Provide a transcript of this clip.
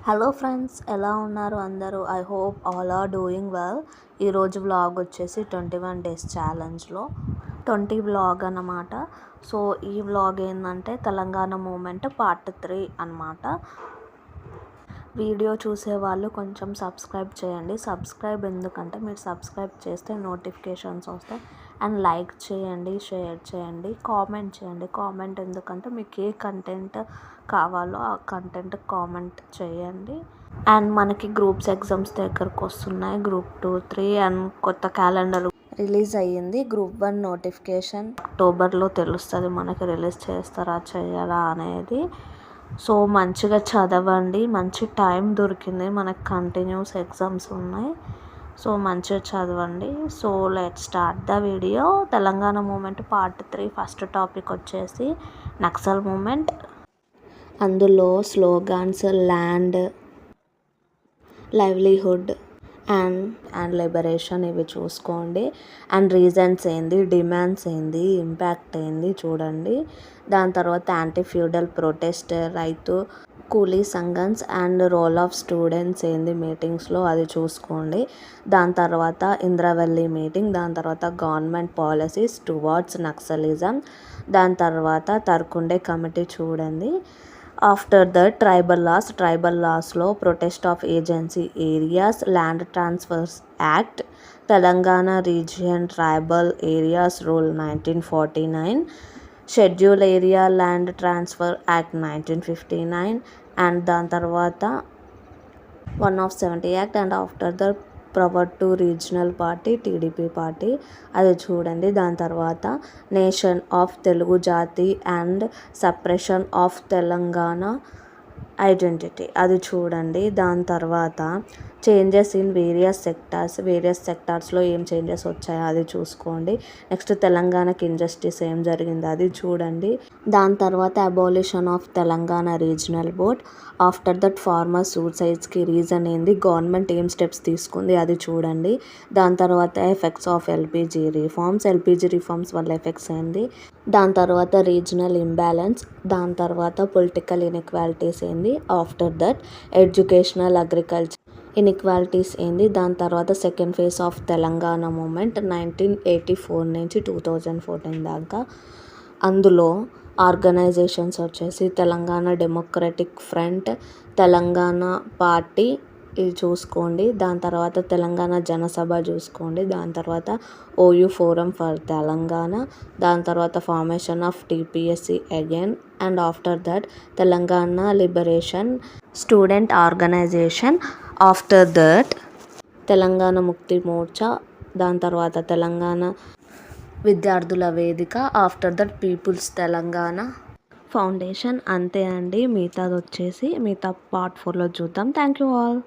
Hello friends, ఎలా ఉన్నారు అందరూ? I hope all are doing well. ఈరోజు వ్లాగ్ వచ్చేసి 21 డేస్ ఛాలెంజ్లో 20 వ్లాగ్ అన్నమాట. సో ఈ వ్లాగ్ ఏంటంటే తెలంగాణ మూమెంట్ పార్ట్ 3 అన్నమాట. వీడియో చూసే వాళ్ళు కొంచెం సబ్స్క్రైబ్ చేయండి. సబ్స్క్రైబ్ ఎందుకంటే మీరు సబ్స్క్రైబ్ చేస్తే నోటిఫికేషన్స్ వస్తాయి. అండ్ లైక్ చేయండి, షేర్ చేయండి, కామెంట్ చేయండి. కామెంట్ ఎందుకంటే మీకు ఏ కంటెంట్ కావాలో ఆ కంటెంట్ కామెంట్ చేయండి. అండ్ మనకి గ్రూప్స్ ఎగ్జామ్స్ దగ్గరకు వస్తున్నాయి. గ్రూప్ 2, 3 అండ్ కొత్త క్యాలెండర్ రిలీజ్ అయ్యింది. గ్రూప్ 1 నోటిఫికేషన్ అక్టోబర్లో తెలుస్తుంది. మనకి రిలీజ్ చేస్తారా చేయరా అనేది. సో మంచిగా చదవండి. మంచి టైం దొరికింది మనకు, కంటిన్యూస్ ఎగ్జామ్స్ ఉన్నాయి. సో మంచిగా చదవండి. So let start the video. Telangana movement part 3 first topic వచ్చేసి నక్సల్ మూమెంట్. అందులో slogans, land, livelihood and liberation ఇవి చూసుకోండి. అండ్ రీజన్స్ ఏంది, డిమాండ్స్ ఏంది, ఇంపాక్ట్ ఏంది చూడండి. దాని తర్వాత యాంటీ ఫ్యూడల్ ప్రొటెస్ట్, రైతు కూలీ సంఘన్స్ అండ్ రోల్ ఆఫ్ స్టూడెంట్స్ ఏంది మీటింగ్స్లో అది చూసుకోండి. దాని తర్వాత ఇంద్రవెల్లి మీటింగ్, దాని తర్వాత గవర్నమెంట్ పాలసీస్ టువార్డ్స్ నక్సలిజం, దాని తర్వాత తర్కుండే కమిటీ చూడండి. ఆఫ్టర్ దట్ ట్రైబల్ లాస్లో protest of agency areas, land transfers act, Telangana region tribal areas rule 1949, schedule area land transfer act 1959 and దాని తర్వాత 170 act. And after the power to regional party TDP party అది చూడండి. దాని తర్వాత నేషన్ ఆఫ్ తెలుగు జాతి and suppression of Telangana identity అది చూడండి. దాని తర్వాత చేంజెస్ ఇన్ వేరియస్ సెక్టార్స్లో ఏం చేంజెస్ వచ్చాయో అది చూసుకోండి. నెక్స్ట్ తెలంగాణకి ఇంజస్టిస్ ఏం జరిగిందో అది చూడండి. దాని తర్వాత abolition of Telangana regional board. After that farmer సూసైడ్స్కి రీజన్ ఏంది, గవర్నమెంట్ ఏం స్టెప్స్ తీసుకుంది అది చూడండి. దాని తర్వాత ఎఫెక్ట్స్ ఆఫ్ ఎల్పిజి రిఫార్మ్స్ వల్ల ఎఫెక్ట్స్ ఏంది. దాని తర్వాత రీజనల్ ఇంబ్యాలెన్స్, దాని తర్వాత పొలిటికల్ ఇన్ఈక్వాలిటీస్ ఏంది. After that educational agriculture inequalities ఏంది. దాని తర్వాత second phase of Telangana movement 1984 నుంచి 2014 దాకా. అందులో ఆర్గనైజేషన్స్ వచ్చేసి Telangana democratic front, Telangana party ఇది చూసుకోండి. దాని తర్వాత తెలంగాణ జనసభ చూసుకోండి. దాని తర్వాత ఓయూ ఫోరం ఫర్ తెలంగాణ, దాని తర్వాత formation of TPSC again. And after that Telangana liberation student organisation. After that Telangana Mukti Morcha, దాని తర్వాత Telangana Vidyarthula Vedika. After that people's Telangana foundation. అంతే అండి. మిగతాది వచ్చేసి మిగతా పార్ట్ 4లో చూద్దాం. Thank you all.